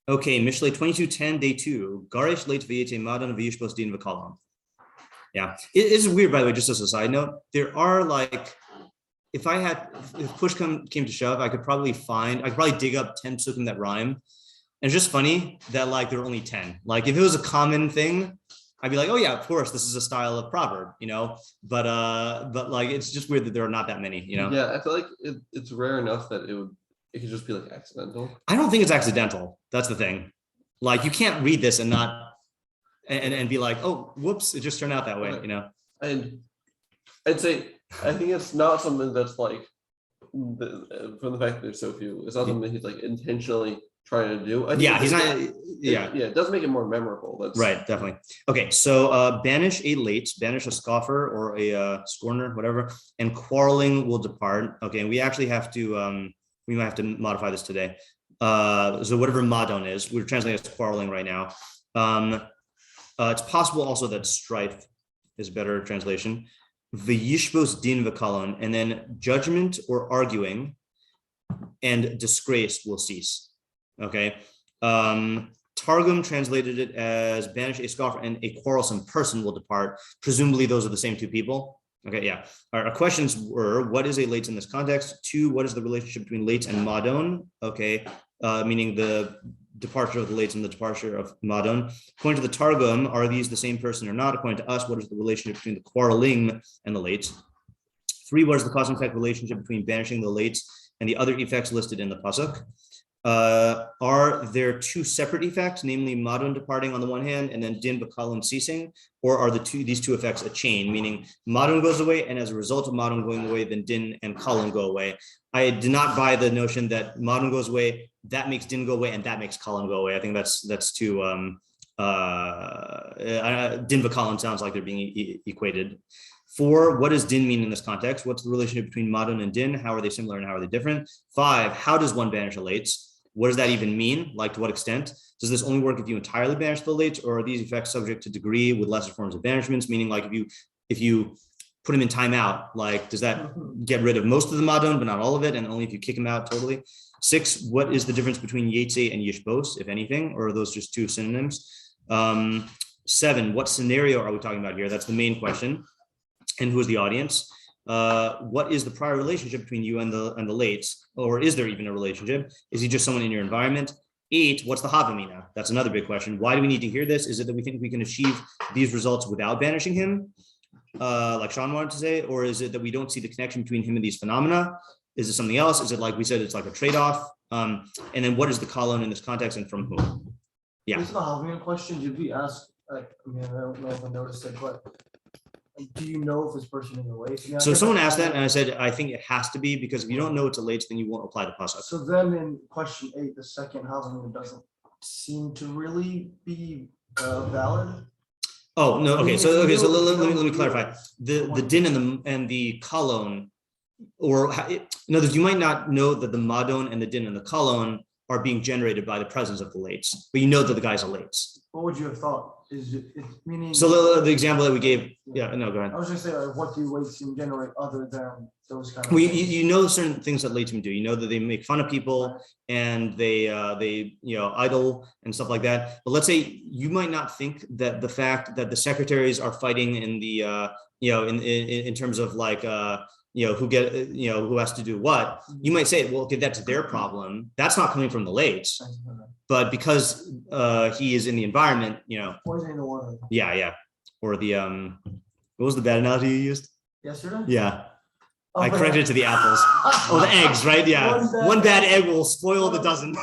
Okay, Mishlei 22:10, day 2. Garish Leitz v'yete madan v'yishbos din v'kalam. Yeah, it is weird, by the way, just as a side note. There are like, if push came to shove, I could probably dig up 10 pasukim that rhyme. And it's just funny that like there are only 10. Like if it was a common thing, I'd be like, oh yeah, of course, this is a style of proverb, But like it's just weird that there are not that many, Yeah, I feel like it's rare enough that it could just be like accidental. I don't think it's accidental. That's the thing. Like you can't read this and not and be like, oh, whoops, it just turned out that way, And I'd say I think it's not something that's like from the fact that there's so few. It's not something he's like intentionally trying to do. He's not. It does make it more memorable. That's right, definitely. Okay, so banish a Leitz, banish a scoffer or a scorner, whatever, and quarreling will depart. Okay, and we actually have to we might have to modify this today. So whatever madon is, we're translating as quarreling right now. It's possible also that strife is a better translation. V'yishbos din v'kalon, and then judgment or arguing and disgrace will cease. Okay. Targum translated it as banish a scoffer and a quarrelsome person will depart. Presumably those are the same two people. Okay, yeah. Our questions were, what is a Leitz in this context? 2, what is the relationship between Leitz and madon? Okay, meaning the departure of the Leitz and the departure of madon. According to the Targum, are these the same person or not? According to us, what is the relationship between the quarreling and the Leitz? 3, what is the cause and effect relationship between banishing the Leitz and the other effects listed in the pasuk? Are there 2 separate effects, namely madon departing on the one hand and then din b'kalim ceasing, or are these two effects a chain, meaning madon goes away and as a result of madon going away, then din and kalim go away? I did not buy the notion that madon goes away, that makes din go away, and that makes kalim go away. I think that's too din b'kalim sounds like they're being equated. 4, what does din mean in this context? What's the relationship between madon and din? How are they similar and how are they different? 5, how does one banish a Leitz? What does that even mean? Like, to what extent? Does this only work if you entirely banish the Leitz, or are these effects subject to degree with lesser forms of banishments? Meaning, like, if you put him in timeout, like, does that get rid of most of the madon, but not all of it, and only if you kick him out totally? 6, what is the difference between yetze and yishbos, if anything, or are those just 2 synonyms? 7, what scenario are we talking about here? That's the main question. And who is the audience? What is the prior relationship between you and the Leitz, or is there even a relationship? Is he just someone in your environment? 8, what's the havamina? That's another big question. Why do we need to hear this? Is it that we think we can achieve these results without banishing him, like Sean wanted to say, or is it that we don't see the connection between him and these phenomena? Is it something else? Is it like we said, it's like a trade-off? And then what is the kalon in this context and from whom? Yeah. This is the havamina question. Did we ask? I don't know if I noticed it, but do you know if this person is a Leitz? So someone asked that, and I said, I think it has to be, because if you don't know it's a Leitz, then you won't apply the pasuk. So then in question 8, the second havamina doesn't seem to really be valid. Oh no, okay. So let me clarify. The din and the kalon, or in other words, you might not know that the madon and the din and the kalon are being generated by the presence of the Leitz, but you know that the guy's a Leitz. What would you have thought? Is it meaning? So the example that we gave, go ahead. I was just saying, like, what do Leitzim generate other than those kind of? Well, you know certain things that Leitzim do. You know that they make fun of people and they idle and stuff like that. But let's say you might not think that the fact that the secretaries are fighting in the in terms of like who has to do what, you might say, well, okay, that's their problem. That's not coming from the Leitz. But because he is in the environment, poisoning the water. Yeah. Or the what was the bad analogy you used? Yesterday? Yeah. I corrected it to the apples. Oh, the eggs, right? Yeah. One bad egg will spoil the dozen.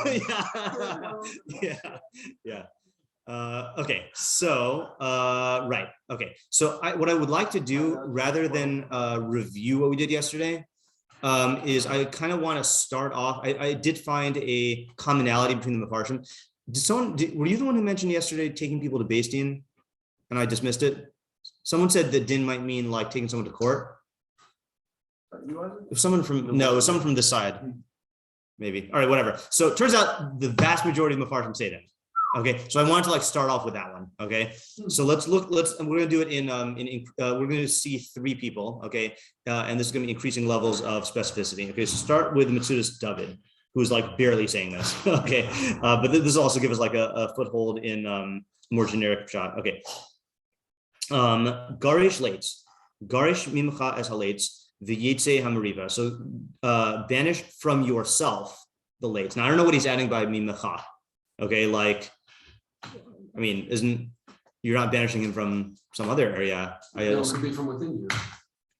Yeah. Okay. So right. Okay. So what I would like to do, rather than review what we did yesterday, is I kind of want to start off. I did find a commonality between the Mefarshim. Were you the one who mentioned yesterday taking people to Beis Din, and I dismissed it? Someone said that din might mean like taking someone to court. It was someone from this side, maybe. All right, whatever. So it turns out the vast majority of Mefarshim say that. Okay, so I wanted to start off with that one. Okay, so we're gonna do it we're gonna see 3 people. Okay, and this is gonna be increasing levels of specificity. Okay, so start with Metzudas David. who's like barely saying this. Okay, but this will also give us like a foothold in more generic shot. Okay, Garish Leitz, Garish mimcha as halates, the yetze hamariva. So banish from yourself the Leitz. Now I don't know what he's adding by mimcha. Okay, like, I mean, you're not banishing him from some other area? It could be from within you.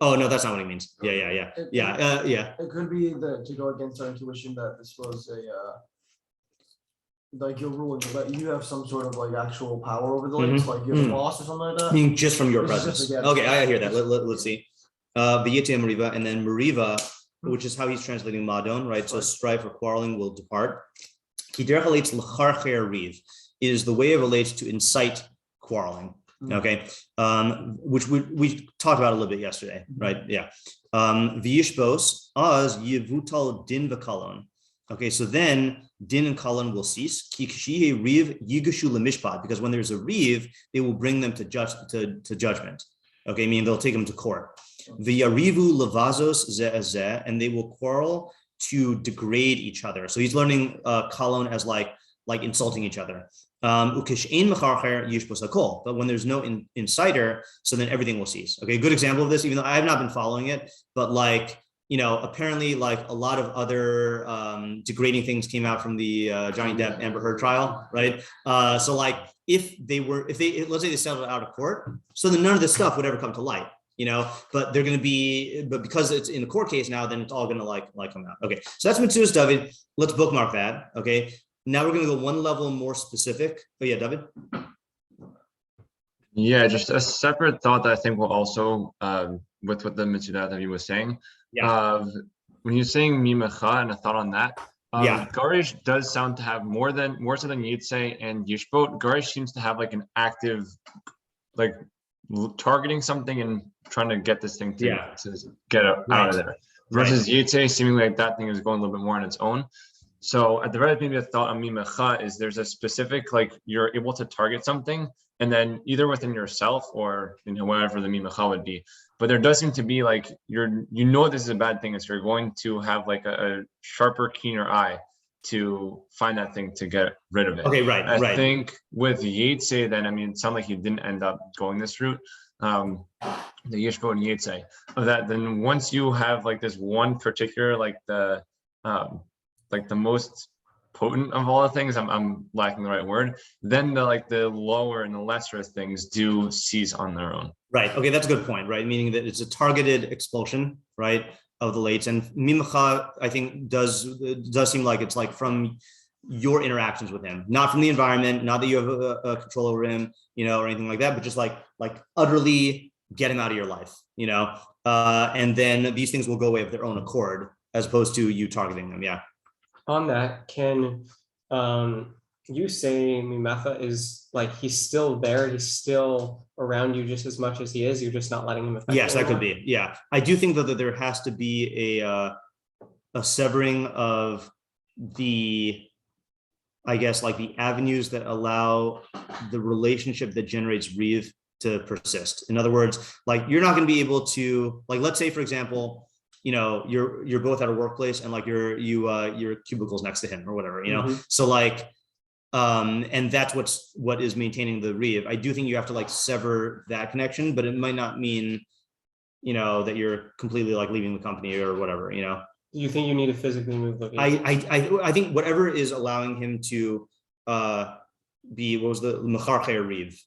Oh no, that's not what he means. Yeah. It could be that to go against our intuition that this was like your ruling, that you have some sort of like actual power over the Leitz, like you're the boss or something like that. I mean, just from your This is presence. just, Okay, I hear that. Let's see. V'yete Mariva, and then Mariva, which is how he's translating Madon, right? So strife or quarreling will depart. Kider halates l'charcher riv is the way of a Leitz to incite quarreling. Okay, which we talked about a little bit yesterday, right? Yeah. V'yishbos az yivutal din v'kalon. Okay, so then din and kalon will cease. Kikshihe riv yigashu lemishpat, because when there's a riv, they will bring them to judgment. Okay, meaning they'll take them to court. V'yarivu levazos zeh, and they will quarrel to degrade each other. So he's learning kalon as like insulting each other. But when there's no inciter, so then everything will cease. Okay, good example of this, even though I have not been following it, but like, apparently like a lot of other degrading things came out from the Johnny Depp Amber Heard trial, right? So like if let's say they settled out of court, so then none of this stuff would ever come to light, but they're going to be, but because it's in the court case now, then it's all going to like come out. Okay, so that's Metzudas David. Let's bookmark that. Okay. Now we're going to go one level more specific. Oh yeah, David. Yeah, just a separate thought that I think will also, with what the Mitzudat that he was saying. Yeah. When you're saying mimecha, and a thought on that. Garish does sound to have more so than Yitzay and Yishbot. Garish seems to have like an active, like targeting something and trying to get this thing to get out of there. Versus Yitzay, seemingly like that thing is going a little bit more on its own. So at the very beginning, the thought on mimecha is there's a specific, like you're able to target something, and then either within yourself or whatever the mimecha would be. But there does seem to be like this is a bad thing, so you're going to have like a sharper, keener eye to find that thing to get rid of it. Okay, right. I think with Yitzay, then it sounds like he didn't end up going this route. The Yishbo and Yitzay of that. Then once you have like this one particular like the most potent of all the things, I'm lacking the right word, then the lower and the lesser things do cease on their own. Right. Okay, that's a good point, right? Meaning that it's a targeted expulsion, right, of the Leitz. And mimecha, I think, does seem like it's like from your interactions with him, not from the environment, not that you have a control over him, or anything like that, but just like utterly get him out of your life, and then these things will go away of their own accord, as opposed to you targeting them. Yeah. On that, can you say mimecha is like he's still there, he's still around you just as much as he is, you're just not letting him affect Yes, you that could be. Yeah. I do think that there has to be a severing of the, I guess, like the avenues that allow the relationship that generates Riv to persist. In other words, like you're not going to be able to, like, let's say, for example, you're both at a workplace and like your cubicle's next to him or whatever, so like and that's what is maintaining the Riv. I do think you have to like sever that connection, but it might not mean that you're completely like leaving the company or whatever. Do you think you need to physically move the I think whatever is allowing him to be, what was the Mecharcher Riv,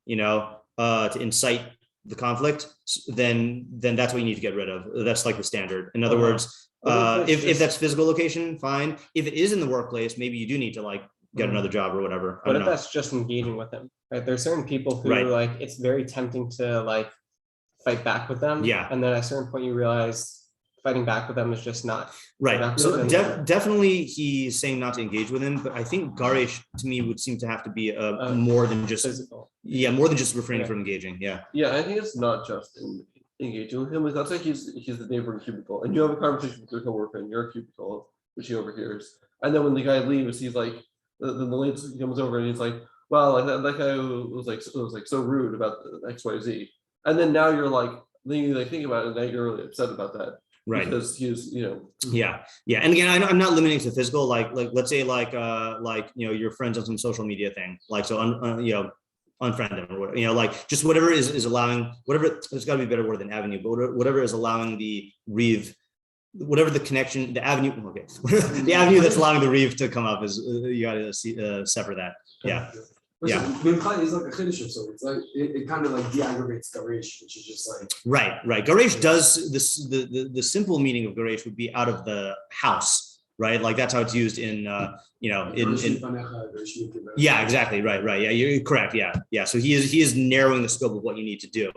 to incite the conflict, then that's what you need to get rid of. That's like the standard. In other words, if that's physical location, fine. If it is in the workplace, maybe you do need to like get another job or whatever. What if that's just engaging with him, right? There's certain people who like it's very tempting to like fight back with them. Yeah. And then at a certain point you realize fighting back with them is just not right. So definitely he's saying not to engage with him, but I think Garish to me would seem to have to be more than just physical. Yeah, more than just refraining from engaging. Yeah. Yeah, I think it's not just engaging with him. That's like he's the neighbor in cubicle, and you have a conversation with your coworker in your cubicle, which he overhears, and then when the guy leaves, he's like, the Leitz comes over and he's like, "Wow, like that guy was like so rude about the XYZ," and then now you're like, then you like think about it, and now you're really upset about that. Right. Because he's, Yeah. And again, I'm not limiting to physical. Like let's say your friends on some social media thing. Like so, unfriend them or whatever. Like just whatever is allowing whatever. There's got to be a better word than avenue, but whatever is allowing the reeve, whatever the connection, the avenue. Okay, the avenue that's allowing the reeve to come up is you got to separate that. Yeah. Yeah. Mimcha is like a chiddush, so it's like it kind of like de-aggravates garesh, which is just like right. Garesh does this. The simple meaning of garesh would be out of the house, right? Like that's how it's used in yeah, exactly. Right. Yeah, you're correct. Yeah. So he is narrowing the scope of what you need to do,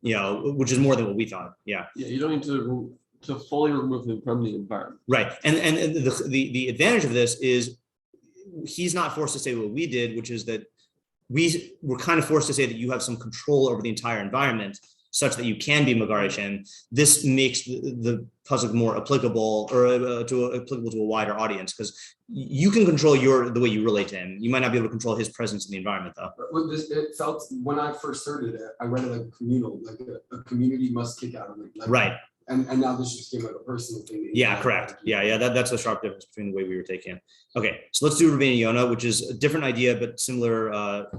which is more than what we thought. Yeah. Yeah, you don't need to fully remove him from the environment. Right. And the advantage of this is he's not forced to say what we did, which is that we were kind of forced to say that you have some control over the entire environment such that you can be Megarish, and this makes the pasuk more applicable or applicable to a wider audience because you can control the way you relate to him. You might not be able to control his presence in the environment though. It felt when I first heard it, I read it like communal, like a community must kick out of it. Like, right. And now this just came like a personal thing. Yeah, correct. Yeah. That's the sharp difference between the way we were taking it. Okay, so let's do Rabbi Yona, which is a different idea but similar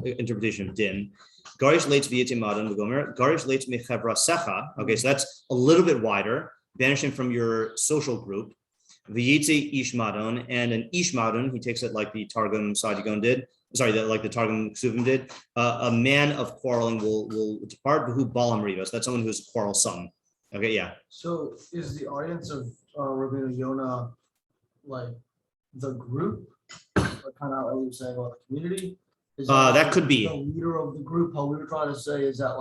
interpretation of din. Garish Leitz v'yetim madan v'gomer. Garish Leitz mechevra secha. Okay, so that's a little bit wider. Banishing from your social group. V'yetze ish madon, and an ish madon, he takes it like the Targum Sadigon did. Sorry, like the Targum Ksuvim did. A man of quarreling will depart. Who balam rivas? That's someone who's quarrelsome. Okay, yeah. So is the audience of Rabbi Yona like the group, like kind of what you were saying about the community? Is that could be the leader of the group. How we were trying to say is that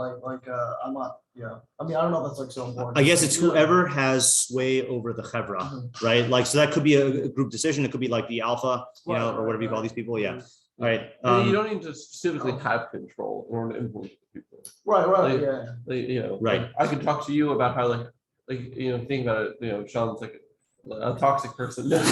I'm not. Yeah. I mean, I don't know if that's like so important. I guess it's whoever has sway over the chevra, right? Like, so that could be a group decision. It could be like the alpha, or whatever you call these people. Yeah. All right. You don't need to specifically have control in order to influence people. Right. Right. I could talk to you about how think about it. Sean's like a toxic person. Right.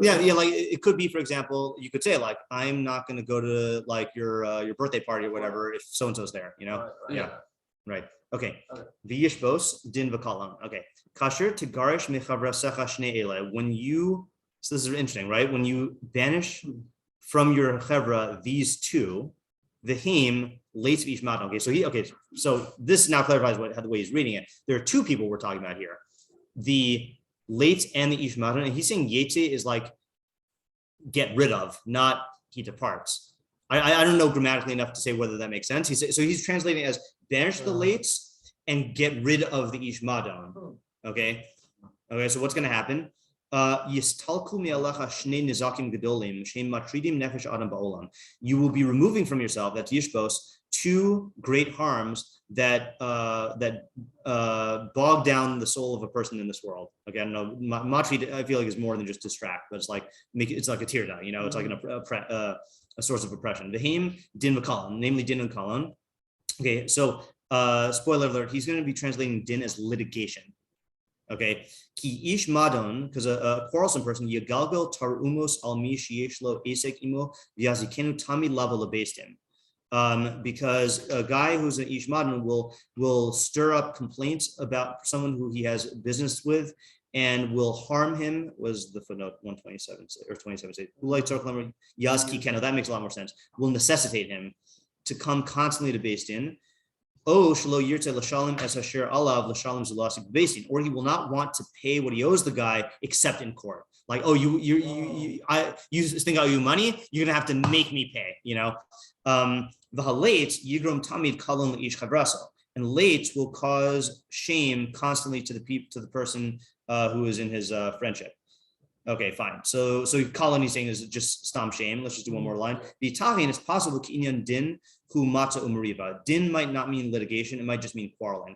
Yeah. Like it could be, for example, you could say like, I'm not going to go to like your birthday party or whatever if so and so's there. Yeah. Right. Okay. V'yishbos din v'kalam. Okay. Kasher tigarish mechavra secha shnei ele. So this is interesting, right? When you banish from your chevra these two, v'him leitz v'ishmat. Okay. So this now clarifies the way he's reading it. There are two people we're talking about here, the leitz and the ishmat. And he's saying yetze is like get rid of, not he departs. I don't know grammatically enough to say whether that makes sense. He's translating it as banish the leitz and get rid of the ishmadon. Okay. So what's going to happen? You will be removing from yourself, that's yishbos, two great harms that bog down the soul of a person in this world. Okay, I don't know. Matrid, I feel like is more than just distract, but it's like a tirda. It's like a source of oppression. V'him din v'kalan, namely din and kalan. Okay, so spoiler alert, he's going to be translating din as litigation. Okay, ki ish madon, because a quarrelsome person, yagalgal tarumos al mi sheyeshlo esek imo v'yazikenu tami lava lebestim. Because a guy who's an ish madon will stir up complaints about someone who he has business with and will harm him. Was the footnote 127 or 27 say yazki keno? That makes a lot more sense. Will necessitate him to come constantly to Beis Din. Or he will not want to pay what he owes the guy except in court. Like, you think I owe you money, you're gonna have to make me pay. And Leitz will cause shame constantly to the person who is in his friendship. Okay, fine. So Colin he's saying is just stomp shame. Let's just do one more line. The Italian is possible kinyan din hu mata umariva. Din might not mean litigation. It might just mean quarreling.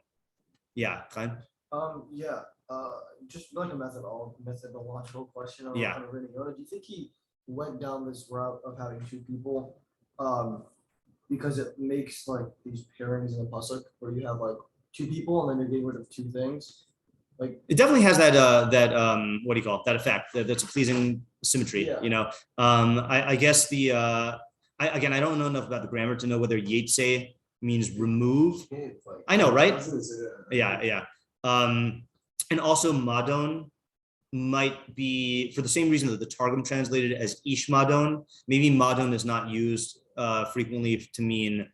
Yeah, fine. Just like a methodological question. Do you think he went down this route of having two people because it makes like these pairings in the pasuk where you have like two people and then you're getting rid of two things? Like it definitely has that what do you call it? That effect. That's a pleasing symmetry. Yeah. I guess I don't know enough about the grammar to know whether yetze means remove. I know, right? Yeah. And also madon might be for the same reason that the Targum translated as ish madon. Maybe madon is not used frequently to mean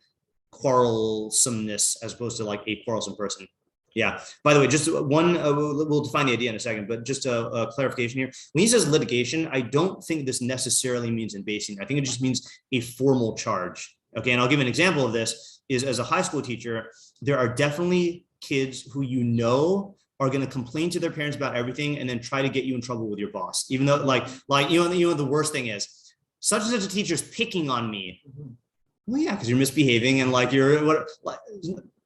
quarrelsomeness as opposed to like a quarrelsome person. Yeah. By the way, just one, we'll define the idea in a second, but just a clarification here. When he says litigation, I don't think this necessarily means embasing. I think it just means a formal charge. Okay. And I'll give an example of this is as a high school teacher, there are definitely kids who are going to complain to their parents about everything and then try to get you in trouble with your boss. Even though like the worst thing is such and such a teacher's picking on me. Well, yeah, because you're misbehaving and like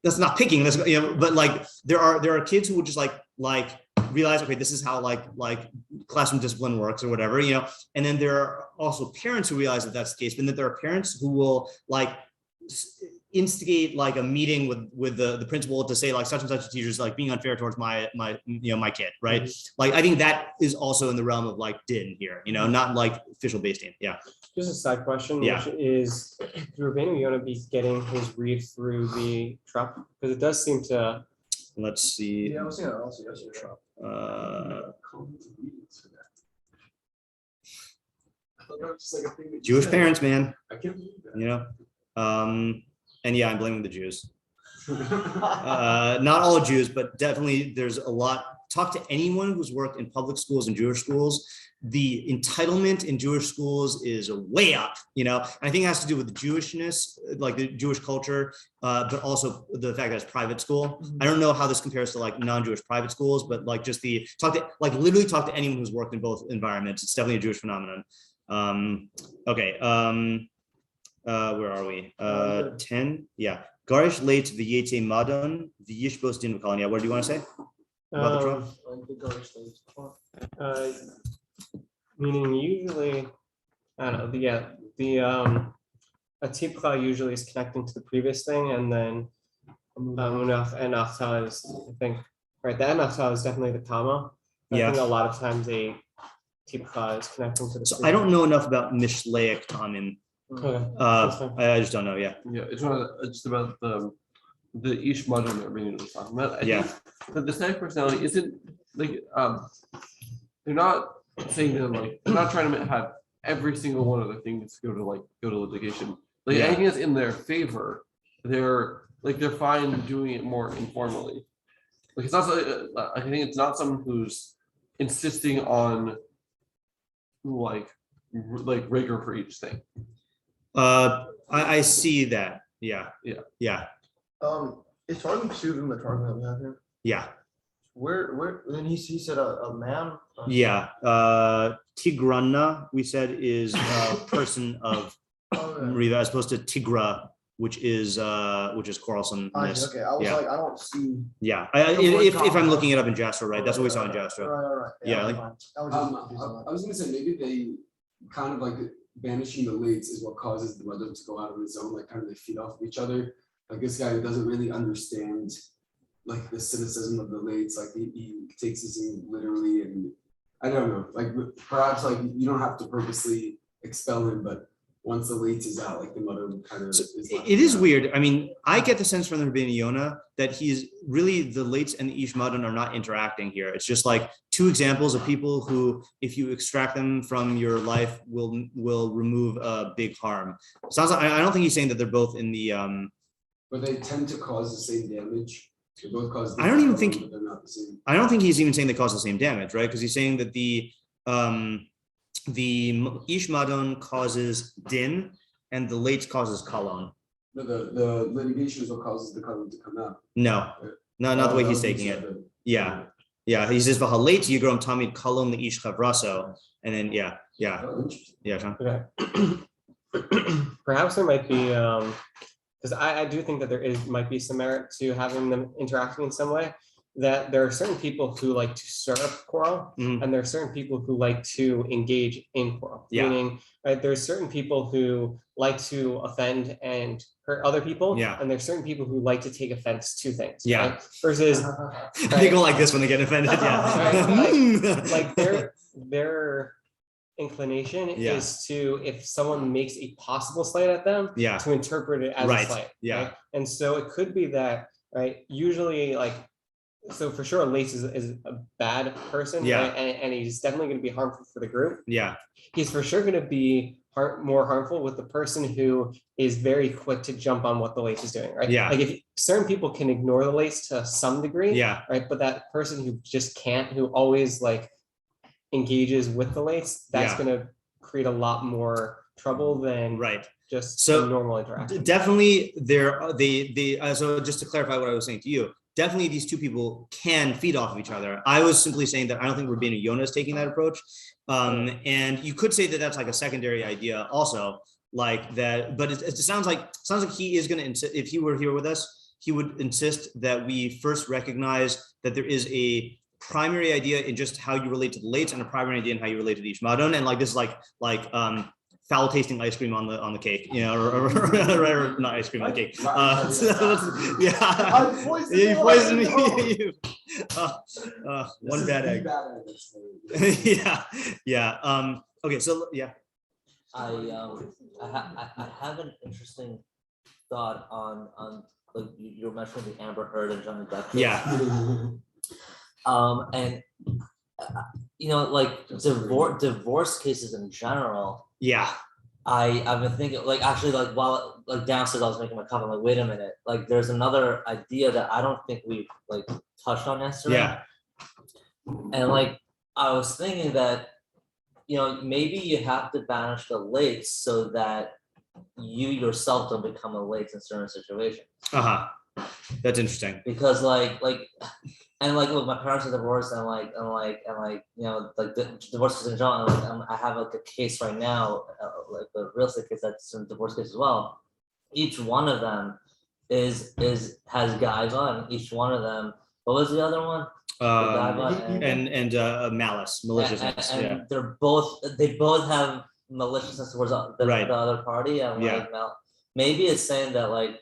that's not picking. That's but like there are kids who will just like realize, okay, this is how like classroom discipline works or whatever, and then there are also parents who realize that that's the case, but then there are parents who will like instigate like a meeting with the principal to say like such and such a teacher is like being unfair towards my kid, right? Like I think that is also in the realm of like din here, not like official base din. Yeah. Just a side question, which is, would Rambam Yona be getting his read through the truck? Because it does seem to. Let's see. Yeah, I was gonna also yes, truck. Jewish parents, man. I can't believe that. And yeah, I'm blaming the Jews. Not all Jews, but definitely there's a lot. Talk to anyone who's worked in public schools and Jewish schools. The entitlement in Jewish schools is way up, and I think it has to do with the Jewishness, like the Jewish culture, but also the fact that it's private school. I don't know how this compares to like non-Jewish private schools, but like just literally talk to anyone who's worked in both environments. It's definitely a Jewish phenomenon. Okay. Where are we? 10. Yeah. Garish Leitz v'yetze madon v'yishbos din v'kalan. Yeah. What do you want to say about the truck? Meaning usually, I don't know. A tipcha usually is connecting to the previous thing, and then and aftal is, I think, right. The aftal is definitely the comma. I think a lot of times a tipcha is connecting to the. So I don't know enough about Mishlei common. Okay. I just don't know. Yeah. Yeah, it's just about the ish model that Rambam was talking about. I think that the Stoic personality isn't like they're not saying that like they're not trying to have every single one of the things go to litigation. Like anything that's in their favor, they're fine doing it more informally. Like it's not. I think it's not someone who's insisting on like rigor for each thing. I see that. Yeah. It's Targum 2 in the Targum that we have here. Yeah. Where then he said a man. Yeah. Tigrana we said is a person of Riva as opposed to Tigra, which is quarrelsomeness. Okay, I was like, I don't see. Yeah, if I'm looking it up in Jasper, right? That's what we saw in Jasper. Right. Yeah. I was gonna say maybe they kind of like banishing the Leitz is what causes the mother to go out on his own, like kind of they feed off of each other. Like this guy who doesn't really understand like the cynicism of the Leitz, like he takes this thing literally, and I don't know, like perhaps like you don't have to purposely expel him, but once the Leitz is out, like the mother kind of it is weird. I mean, I get the sense from the Rabbi Yona that he's really the Leitz and the Ish Madon are not interacting here. It's just like two examples of people who, if you extract them from your life, will remove a big harm. Sounds like I don't think he's saying that they're both in the but they tend to cause the same damage. They both cause I don't even think but they're not the same. I don't think he's even saying they cause the same damage, right? Because he's saying that the Ish Madon causes din and the Leitz causes kalon. No, the litigation is what causes the kalon to come out. No, not the way he's taking it. Yeah. He says v'haleitz yigrom tamid kalon the ish chavraso, and then Sean. Okay. Perhaps there might be because I do think that might be some merit to having them interacting in some way. That there are certain people who like to stir up quarrel, and there are certain people who like to engage in quarrel. Yeah. Meaning, right, there's certain people who like to offend and hurt other people, and there's certain people who like to take offense to things. Yeah. Right? Versus, they go like this when they get offended. Yeah. Like they're inclination is to, if someone makes a possible slight at them, to interpret it as a slight. Right? And so it could be that, right? Usually, like, so for sure, Leitz is a bad person, right? And he's definitely going to be harmful for the group. He's for sure going to be more harmful with the person who is very quick to jump on what the Leitz is doing, right? Like if certain people can ignore the Leitz to some degree, right? But that person who just can't, who always like engages with the Leitz, that's going to create a lot more trouble than just a normal interaction. Definitely so just to clarify what I was saying to you, definitely these two people can feed off of each other. I was simply saying that I don't think Rabbi Yona is taking that approach. And you could say that that's like a secondary idea also, like that, but it sounds like he is going to insist, if he were here with us, he would insist that we first recognize that there is a primary idea in just how you relate to the Leitz and a primary idea in how you relate to the Ishmadon. And like this is like foul tasting ice cream on the cake, you know, or not ice cream on the cake. You poisoned me. One bad egg. Okay, so I have an interesting thought on like you were mentioning the Amber Heard and Johnny Depp. And you know, like divorce cases in general. I've been thinking, like, actually, like, while like downstairs I was making my cup, I'm like, wait a minute, like there's another idea that I don't think we've like touched on yesterday. And like I was thinking that, you know, maybe you have to banish the Leitz so that you yourself don't become a Leitz in certain situations. That's interesting. Because like and like, look, my parents are divorced, and like you know, like the divorces in general. And like, I have like a case right now, like a real estate case that's a divorce case as well. Each one of them has gaiva, and each one of them. What was the other one? And malice, maliciousness. And they both have maliciousness towards the other party, and like maybe it's saying that like,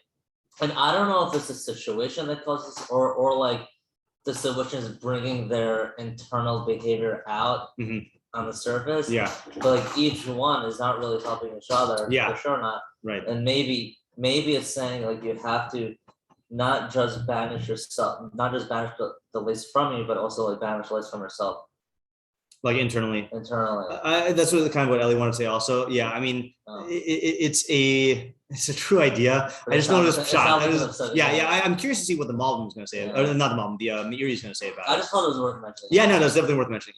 and I don't know if it's a situation that causes or like the situation is bringing their internal behavior out on the surface. But like each one is not really helping each other. For sure not. And maybe it's saying like you have to not just banish yourself, not just banish the Leitz from you, but also like banish the Leitz from yourself. Like internally. That's kind of what Ellie wanted to say also. I mean, it's a true idea. I just noticed I'm curious to see what the Malbim is going to say, or not the Malbim, the Meiri is going to say about it. I just thought it was worth mentioning. No, it's definitely worth mentioning.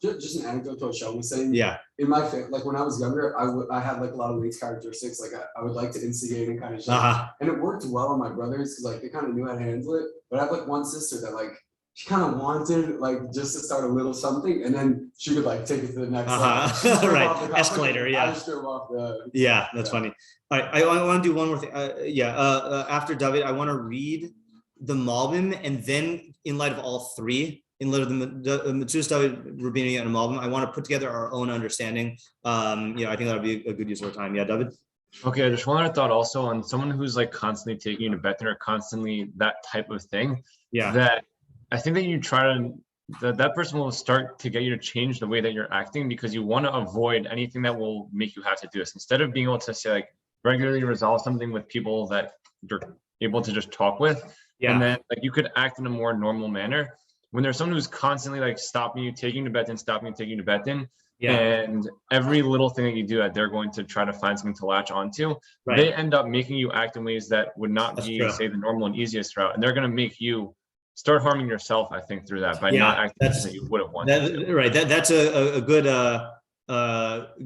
Just an anecdote to what Sean was saying. In my family, like when I was younger, I had like a lot of Leitz characteristics. Like I would like to instigate and kind of shit. And it worked well on my brothers because like they kind of knew how to handle it. But I have like one sister that like she kind of wanted like just to start a little something, and then she would like take it to the next level. Escalator. That's funny. All right, I want to do one more thing. After David, I want to read the Malbim, and then in light of all three, in light of the Metzudas, David, Rubini, and Malbim, I want to put together our own understanding. I think that would be a good use of our time. David. Okay, just one other thought also on someone who's like constantly taking you to Bethany or constantly that type of thing. That I think that you try to, that person will start to get you to change the way that you're acting, because you want to avoid anything that will make you have to do this. Instead of being able to say like regularly resolve something with people that you're able to just talk with, and then like you could act in a more normal manner. When there's someone who's constantly like stopping you, taking you to Bethany, stopping you, taking you to Bethany, and every little thing that you do that they're going to try to find something to latch onto, they end up making you act in ways that would not be say the normal and easiest route, and they're going to make you start harming yourself, I think, through that by not acting that you would have wanted. That's a good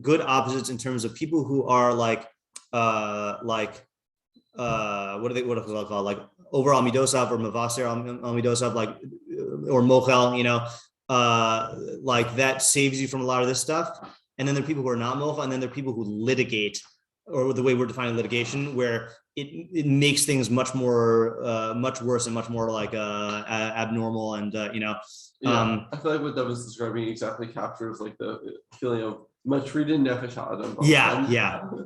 good opposites in terms of people who are like what are they called, like over Amidosov or Mavaser Amidosov, like or Mochel, you know, like that saves you from a lot of this stuff. And then there are people who are not Mochel, and then there are people who litigate, or the way we're defining litigation, where it makes things much more much worse and much more like abnormal, and I feel like what Dev is describing exactly captures like the feeling of Matrida Nefesh Adam.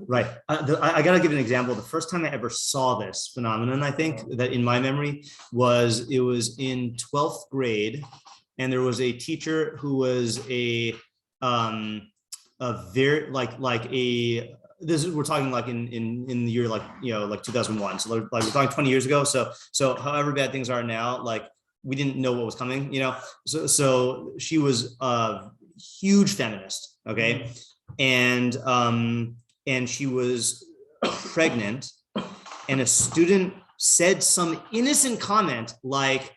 Right. I gotta give an example. The first time I ever saw this phenomenon, I think that in my memory was in 12th grade, and there was a teacher who was a a very we're talking like in the year like 2001. So like we're talking 20 years ago. So however bad things are now, like we didn't know what was coming, So she was a huge feminist, okay, and she was pregnant, and a student said some innocent comment like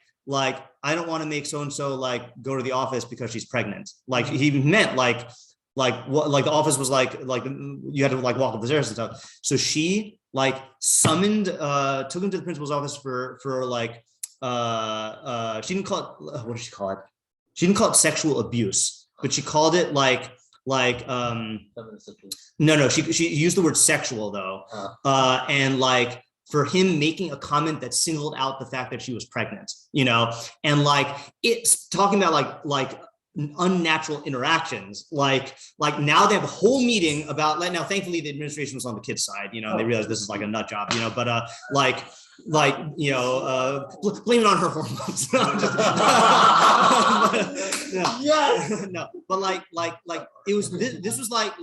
I don't want to make so and so like go to the office because she's pregnant. Like he meant like the office was like you had to like walk up the stairs and stuff. So she like summoned took him to the principal's office for like she didn't call it, what did she call it? She didn't call it sexual abuse, but she called it like no, she used the word sexual though. And like for him making a comment that singled out the fact that she was pregnant, and like it's talking about like unnatural interactions, like now they have a whole meeting about, now thankfully the administration was on the kids side, and they realized this is like a nut job, but blame it on her hormones. But like it was this was like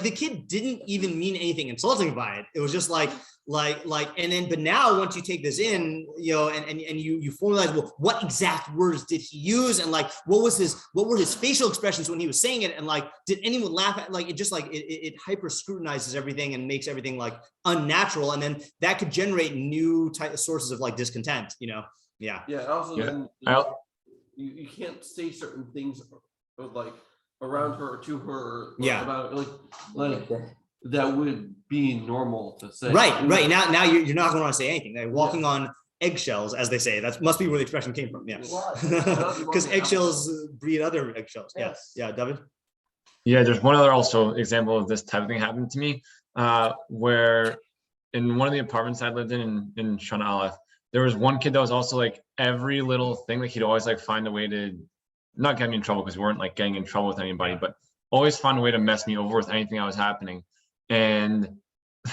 the kid didn't even mean anything insulting by it. It was just like and then but now once you take this in, and you formalize, well, what exact words did he use, and like what were his facial expressions when he was saying it, and like did anyone laugh at, like it just like it hyper scrutinizes everything and makes everything like unnatural, and then that could generate new sources of like discontent, Also then you can't say certain things like around her or to her about like that would be normal to say. Right. Now you're not going to want to say anything. They're walking on eggshells, as they say. That must be where the expression came from. Yeah. Because eggshells breed other eggshells. Yes. Yeah, David? Yeah, there's one other also example of this type of thing happened to me, where in one of the apartments I lived in Shana Aleph, there was one kid that was also like every little thing, like he'd always like find a way to not get me in trouble, because we weren't like getting in trouble with anybody, but always find a way to mess me over with anything that was happening. And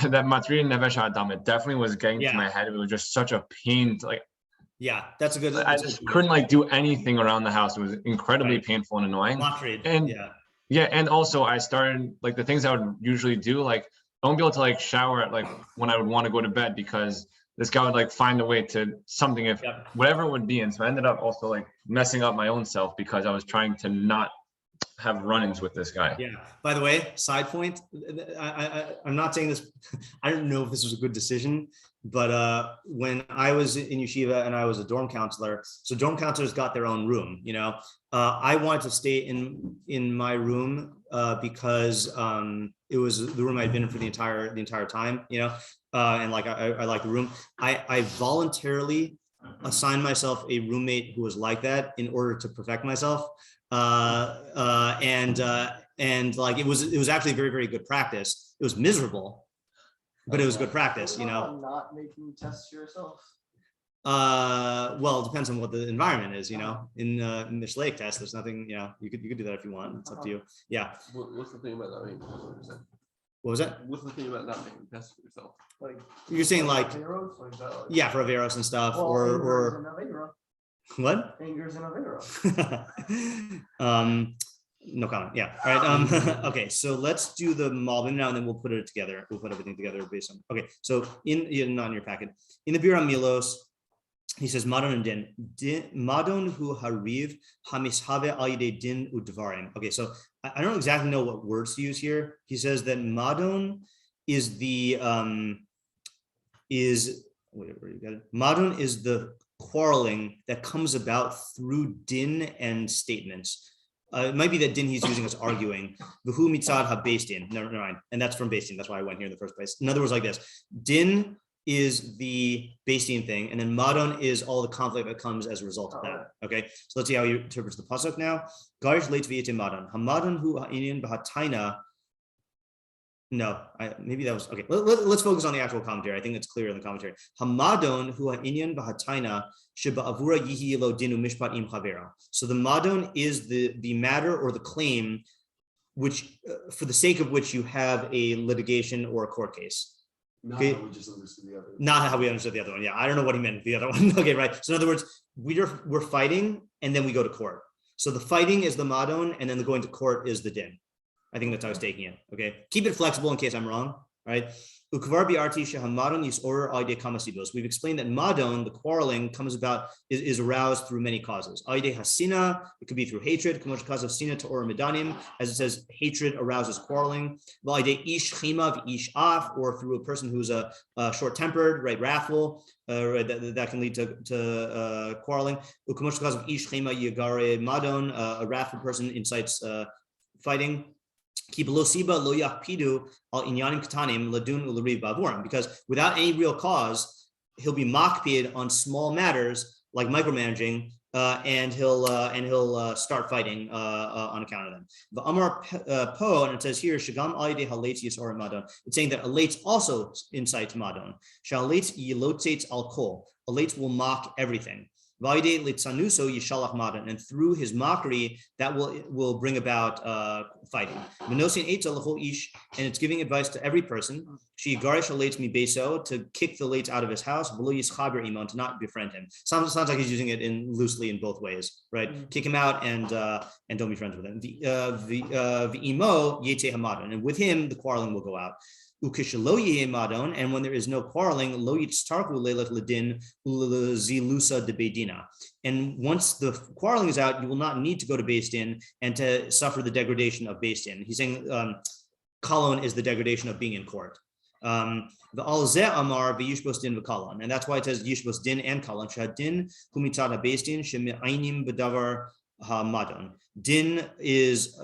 that Matri Nevesh Adam, it definitely was getting to my head. It was just such a pain to like. Yeah, that's a good. I just couldn't like do anything around the house. It was incredibly painful and annoying. And also I started like the things I would usually do, like I won't be able to like shower at like when I would want to go to bed, because this guy would like find a way to something, if whatever it would be. And so I ended up also like messing up my own self because I was trying to not have run-ins with this guy. Yeah. By the way, side point, I'm not saying this, I don't know if this was a good decision, but when I was in yeshiva and I was a dorm counselor, so dorm counselors got their own room, I wanted to stay in my room because it was the room I'd been in for the entire time, and like I like the room. I voluntarily assigned myself a roommate who was like that in order to perfect myself. And like it was actually very, very good practice. It was miserable, but it was good practice, Not making tests yourself. Well, it depends on what the environment is, in Mishlei test, there's nothing, you could do that if you want. It's up to you. Yeah. What's the thing about not making tests? What was that? What's the thing about not making tests for yourself? Like you're saying like yeah, for Averos and stuff, or what? Fingers in a video. No comment. Yeah. All right. Okay. So let's do the Malbim now, and then we'll put it together. We'll put everything together based on. Okay. So not in your packet. In the Bira Milos, he says Madon and din Madon hu hariv hamishave al yidei din udvarim. Okay. So I don't exactly know what words to use here. He says that Madon is the whatever you got it. Madon is the quarreling that comes about through din and statements. It might be that din he's using as arguing. V'hu mitzad ha-beis din. Never mind. And that's from beis din. That's why I went here in the first place. In other words, like this: din is the beis din thing, and then madon is all the conflict that comes as a result of that. Okay, so let's see how he interprets the pasuk now. Garish Leitz v'yete madon. Hamadon hu ha'inyan b'hataina. No, maybe that was okay. Let's focus on the actual commentary. I think it's clear in the commentary. Hamadon hu ha'inyan b'hataina sheba avura yihi lo dinu mishpat im chavera. So the madon is the matter or the claim, which for the sake of which you have a litigation or a court case. Okay. Not how we just understood the other one. Not how we understood the other one. Yeah, I don't know what he meant with the other one. Okay, right. So in other words, we're fighting and then we go to court. So the fighting is the madon, and then the going to court is the din. I think that's how I was taking it. Okay, keep it flexible in case I'm wrong. Right. We've explained that madon, the quarreling, comes about is aroused through many causes. Hasina, it could be through hatred, cause of sina to or medanim, as it says, hatred arouses quarreling. Ish chima ish af, or through a person who's a short-tempered, right, wrathful, right, that can lead to quarreling. Cause of ish chima yagare madon, a wrathful person incites fighting. Because without any real cause, he'll be makpid on small matters like micromanaging, and he'll start fighting on account of them. The Amar Po, and it says here, Shagam Alide Halates Yisor Madon. It's saying that a Leitz also incites Madon. Shalates Yilotzates Al Kol. A Leitz will mock everything. And through his mockery, that will bring about fighting. And it's giving advice to every person to kick the Leitz out of his house, to not befriend him. Sounds like he's using it loosely in both ways, right? Mm-hmm. Kick him out and don't be friends with him. And with him, the quarreling will go out. And when there is no quarreling, and once the quarreling is out, you will not need to go to Beis Din and to suffer the degradation of Beis Din. He's saying kalon is the degradation of being in court. The alzeh amar v'yishbos din v'kalon, and that's why it says yishbos din and kalon. Shadin humitzad habeis din sheme'ainim b'davar hamadon. Din is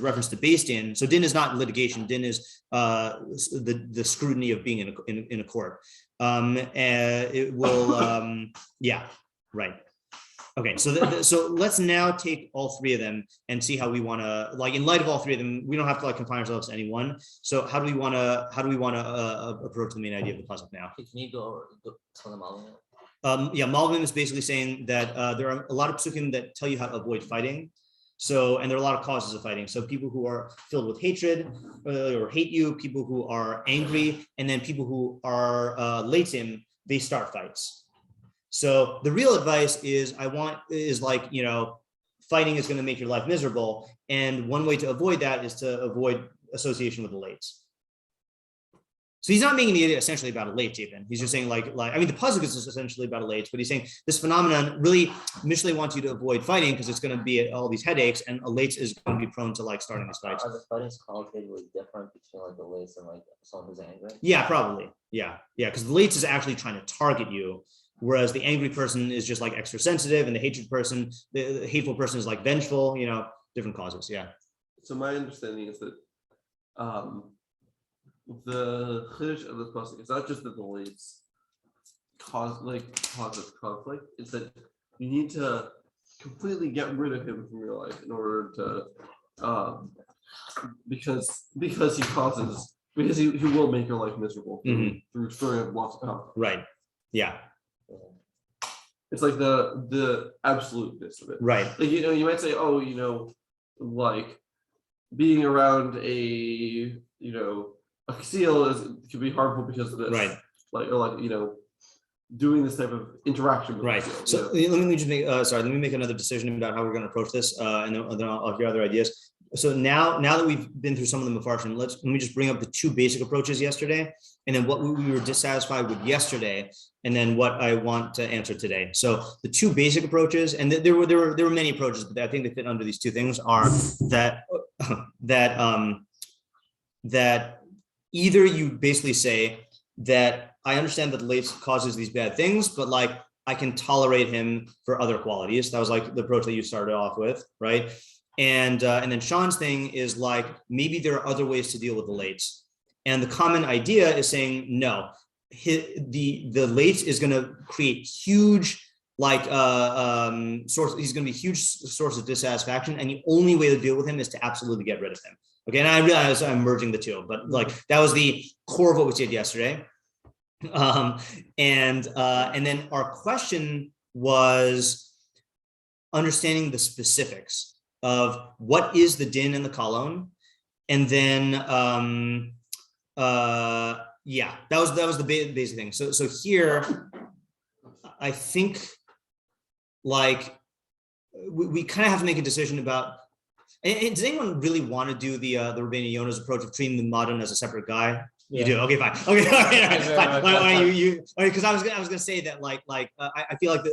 reference to Beis Din. So din is not litigation. Din is the scrutiny of being in a court. And it will, yeah, right. Okay, so let's now take all three of them and see how we want to, like, in light of all three of them, we don't have to like confine ourselves to any one. So how do we want to approach the main idea of the pasuk now? Can you go to the Malvin? Malvin is basically saying that there are a lot of pasukim that tell you how to avoid fighting. So, and there are a lot of causes of fighting. So people who are filled with hatred or hate you, people who are angry, and then people who are leitzim, they start fights. So the real advice is fighting is going to make your life miserable. And one way to avoid that is to avoid association with the Leitz. So he's not making it essentially about a Leitz even. He's just saying the pasuk is essentially about a Leitz, but he's saying this phenomenon, really, Mishlei wants you to avoid fighting because it's going to be all these headaches, and a Leitz is going to be prone to like starting these fights. Are the fightings qualitatively different between like the Leitz and like someone who's angry? Yeah, probably. Yeah, because the Leitz is actually trying to target you, whereas the angry person is just like extra sensitive, and the hateful person is like vengeful. Different causes. Yeah. So my understanding is that the chiddush of this pasuk is not just that the Leitz causes conflict; it's that you need to completely get rid of him from your life in order to, because he will make your life miserable through story of lots of conflict. Right. Yeah. It's like the absoluteness of it. Right. Like, you might say, like being around a seal could be harmful because of this. Right. Doing this type of interaction with right. seal, so let me make another decision about how we're going to approach this, and then I'll hear other ideas. So now that we've been through some of the mafarshim, let me just bring up the two basic approaches yesterday, and then what we were dissatisfied with yesterday, and then what I want to answer today. So the two basic approaches, and there were many approaches, but I think they fit under these two things, are that either you basically say that I understand that Leitz causes these bad things, but like I can tolerate him for other qualities. That was like the approach that you started off with, right? And then Sean's thing is like, maybe there are other ways to deal with the Leitz. And the common idea is saying, no, the Leitz is going to create huge source. He's going to be a huge source of dissatisfaction. And the only way to deal with him is to absolutely get rid of him. Okay. And I realize I'm merging the two, but like that was the core of what we did yesterday. And then our question was understanding the specifics of what is the din and the kalon, and then that was the basic thing. So here, I think like we kind of have to make a decision about. And does anyone really want to do the Rביnu Yona's approach of treating the Madon as a separate guy? Yeah. You do. Okay, fine. Okay, fine. Because I was gonna say that I feel like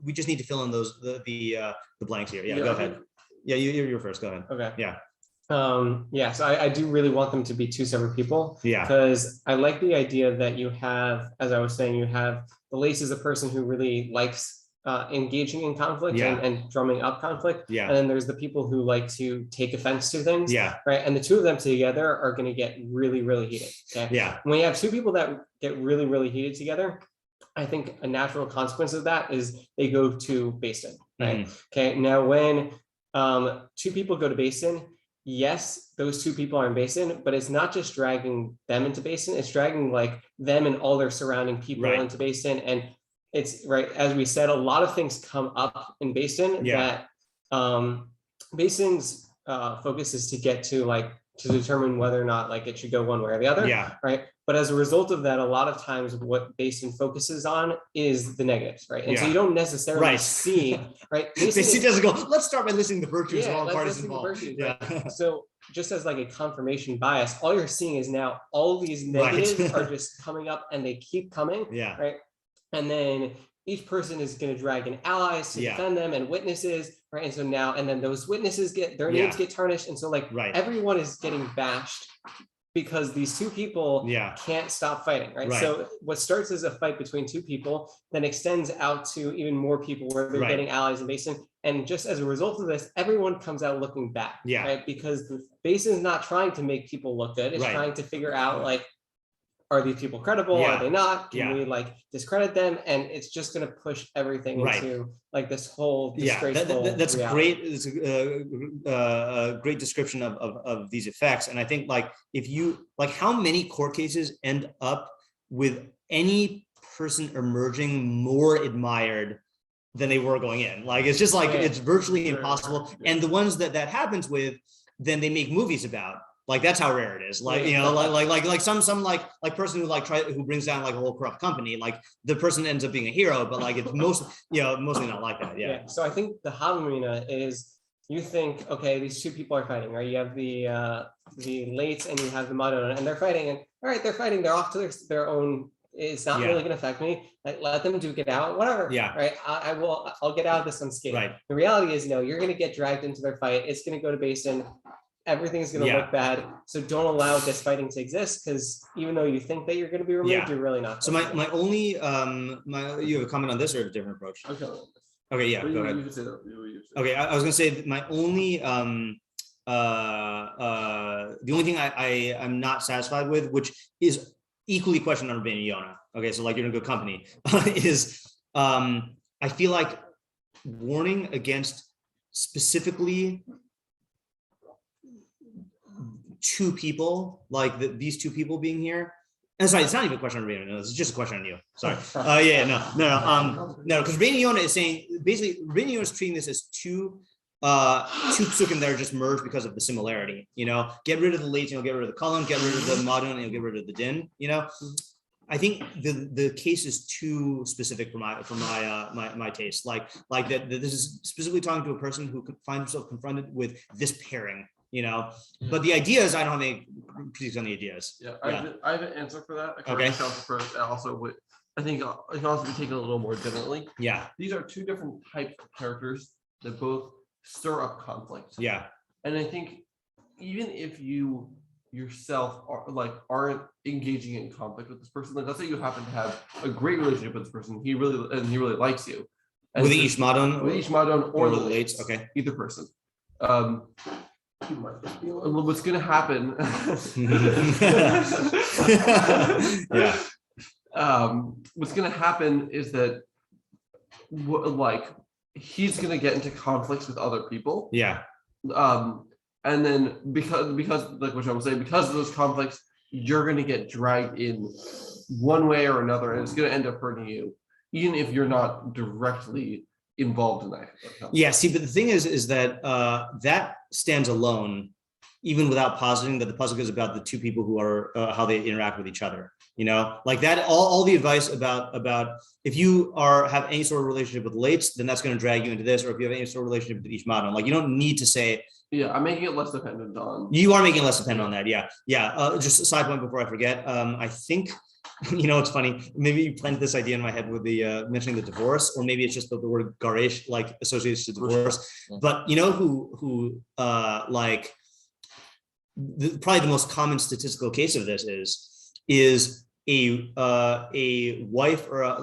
we just need to fill in the blanks here. Yeah, go ahead. Yeah, you're first. Go ahead. Okay. Yeah. So I do really want them to be two separate people. Yeah. Because I like the idea that you have, as I was saying, you have the Leitz is a person who really likes engaging in conflict and drumming up conflict. Yeah. And then there's the people who like to take offense to things. Yeah. Right. And the two of them together are going to get really, really heated. Okay. Yeah. When you have two people that get really, really heated together, I think a natural consequence of that is they go to basin. Right. Okay. Now, when two people go to basin, yes, those two people are in basin, but it's not just dragging them into basin, it's dragging like them and all their surrounding people into basin. And it's right, as we said, a lot of things come up in basin that basin's focus is to get to to determine whether or not it should go one way or the other. Yeah. Right. But as a result of that, a lot of times what basin focuses on is the negatives, right? And so you don't necessarily see, right? Basin doesn't go, let's start by listing the virtues of all parties involved. Right? So just as a confirmation bias, all you're seeing is now all these negatives are just coming up and they keep coming. Yeah. Right. And then each person is going to drag in allies to defend them and witnesses, right? And so now, and then those witnesses their names get tarnished. And so everyone is getting bashed because these two people can't stop fighting, right? So what starts as a fight between two people then extends out to even more people where they're getting allies in basin. And just as a result of this, everyone comes out looking bad, right? Because basin is not trying to make people look good. It's trying to figure out are these people credible? Are they not? Can we discredit them? And it's just going to push everything into this whole disgraceful that's reality. great. It's a great description of these effects. And I think if you how many court cases end up with any person emerging more admired than they were going in? It's just it's virtually impossible. And the ones that happens with, then they make movies about. That's how rare it is. Some person who brings down a whole corrupt company, the person ends up being a hero, but it's mostly not like that. Yeah. So I think the Havamina is, you think, okay, these two people are fighting, right? You have the Leitz and you have the Madon, and they're fighting, and all right, they're fighting, they're off to their own. It's not really going to affect me. Let them duke it out, whatever. Yeah. Right. I'll get out of this unscathed. Right. The reality is, you're going to get dragged into their fight. It's going to go to basin. Everything's going to look bad. So don't allow this fighting to exist, because even though you think that you're going to be removed, you're really not. So my only you have a comment on this or a different approach? Okay, yeah, go ahead. Okay, I was going to say that my only the only thing I'm not satisfied with, which is equally questioned on Rביnu Yona. Okay, so you're in a good company, is I feel like warning against specifically two people, these two people being here. And sorry, it's not even a question on Rביnu. No, it's just a question on you. Sorry. No, because Rביnu Yona is saying, basically, Rביnu Yona is treating this as two psukim that are just merged because of the similarity. Get rid of the Leitz, get rid of the column, get rid of the Madon, and you'll get rid of the din. I think the case is too specific for my taste. That this is specifically talking to a person who could find himself confronted with this pairing. But the ideas, I don't have any critiques on the ideas. I have an answer for that. Okay. First, I think it can also be taken a little more generally. Yeah. These are two different types of characters that both stir up conflict. Yeah. And I think even if you yourself aren't engaging in conflict with this person, let's say you happen to have a great relationship with this person, he really likes you. With each Madon or the Leitz, okay. Either person. What's going to happen? What's going to happen is that, he's going to get into conflicts with other people. Yeah. And then because what I was saying, because of those conflicts, you're going to get dragged in one way or another, and it's going to end up hurting you, even if you're not directly involved in that. Yeah. See, but the thing is that that stands alone even without positing that the pasuk is about the two people who are how they interact with each other. Like that. All the advice about if you have any sort of relationship with Leitz, then that's going to drag you into this, or if you have any sort of relationship with each modern, like you don't need to say. Yeah, I'm making it less dependent on. You are making it less dependent on that. Yeah. Just a side point before I forget. I think. It's funny. Maybe you planted this idea in my head with the mentioning the divorce, or maybe it's just the word garesh like associated to divorce. But who probably the most common statistical case of this is a wife or a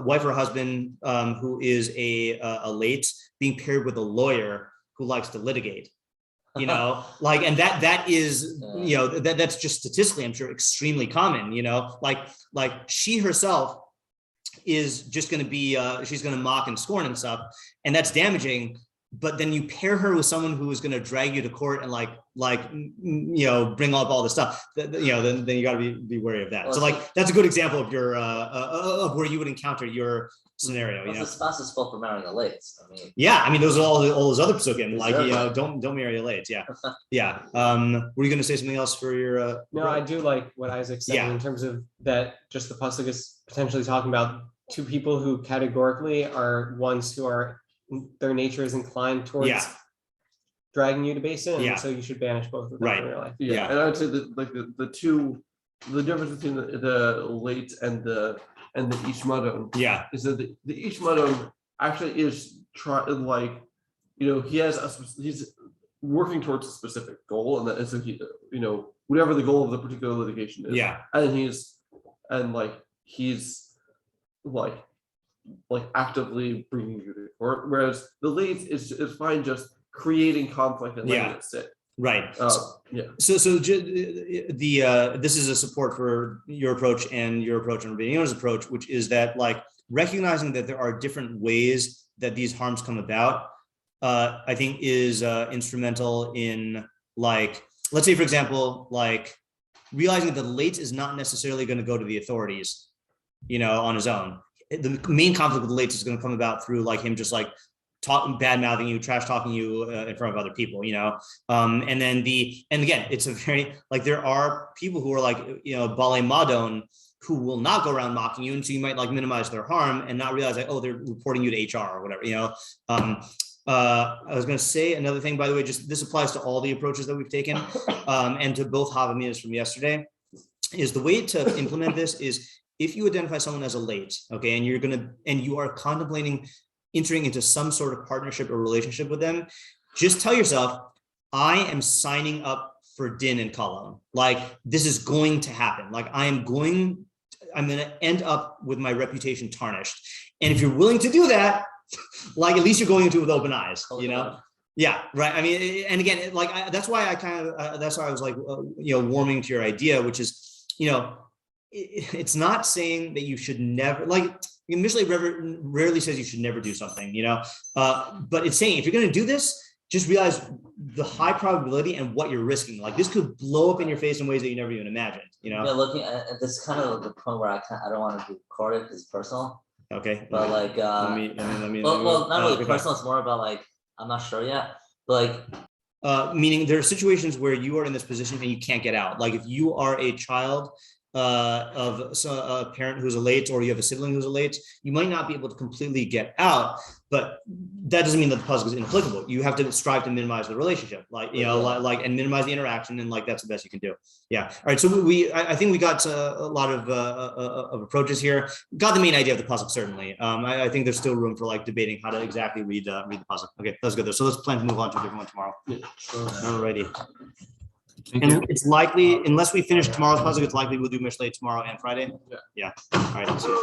wife or a husband who is a Leitz being paired with a lawyer who likes to litigate. And that is, that's just statistically, I'm sure, extremely common, like she herself is just going to be, she's going to mock and scorn and stuff. And that's damaging. But then you pair her with someone who is going to drag you to court and bring up all this stuff. Then you got to be wary of that. Well, so that's a good example of your of where you would encounter your scenario. The spouse's fault for marrying a Leitz. Those are all those other pasukim. Don't marry a Leitz. Yeah. Were you going to say something else for your? No, I do like what Isaac said in terms of that. Just the pasuk is potentially talking about two people who categorically are ones who are. Their nature is inclined towards dragging you to base in, so you should banish both of them in your life. And I would say that the difference between the Leitz and the Ishmadon is that the Ishmadon actually is he's working towards a specific goal, and that is whatever the goal of the particular litigation is. And he's actively bringing you to court, whereas the Leitz is fine just creating conflict and letting it sit. Right. So this is a support for your approach and Rabino's approach, which is that recognizing that there are different ways that these harms come about, I think is instrumental in let's say, for example, realizing that the Leitz is not necessarily going to go to the authorities, on his own. The main conflict with the Leitz is going to come about through him just bad mouthing you, trash talking you in front of other people, and again, it's a very there are people who are Balei Madon who will not go around mocking you, and so you might minimize their harm and not realize they're reporting you to HR or whatever, I was going to say another thing, by the way, just this applies to all the approaches that we've taken, and to both Havaminas from yesterday, is the way to implement this is if you identify someone as a Leitz, okay, and you are contemplating entering into some sort of partnership or relationship with them, just tell yourself, I am signing up for din and kolon. This is going to happen. I'm going to end up with my reputation tarnished. And if you're willing to do that, at least you're going into it with open eyes, Yeah, right. I mean, and again, that's why I that's why I was warming to your idea, which is, it's not saying that you should never Mishlei rarely says you should never do something, but it's saying if you're going to do this, just realize the high probability and what you're risking. This could blow up in your face in ways that you never even imagined, Yeah, looking at this kind of the point where I don't want to record it because it's personal. Okay. But let me not really personal. It's more about I'm not sure yet. But meaning there are situations where you are in this position and you can't get out. If you are a child of a parent who's a Leitz, or you have a sibling who's a Leitz, you might not be able to completely get out, but that doesn't mean that the pasuk is inapplicable. You have to strive to minimize the relationship, and minimize the interaction, and that's the best you can do. Yeah. All right. So I think we got a lot of approaches here. Got the main idea of the pasuk certainly. I think there's still room for debating how to exactly read the pasuk. Okay, that's good though. So let's plan to move on to a different one tomorrow. Alrighty. And it's likely, unless we finish tomorrow's pasuk, it's likely we'll do Mishlei tomorrow and Friday. Yeah. All right. Let's see.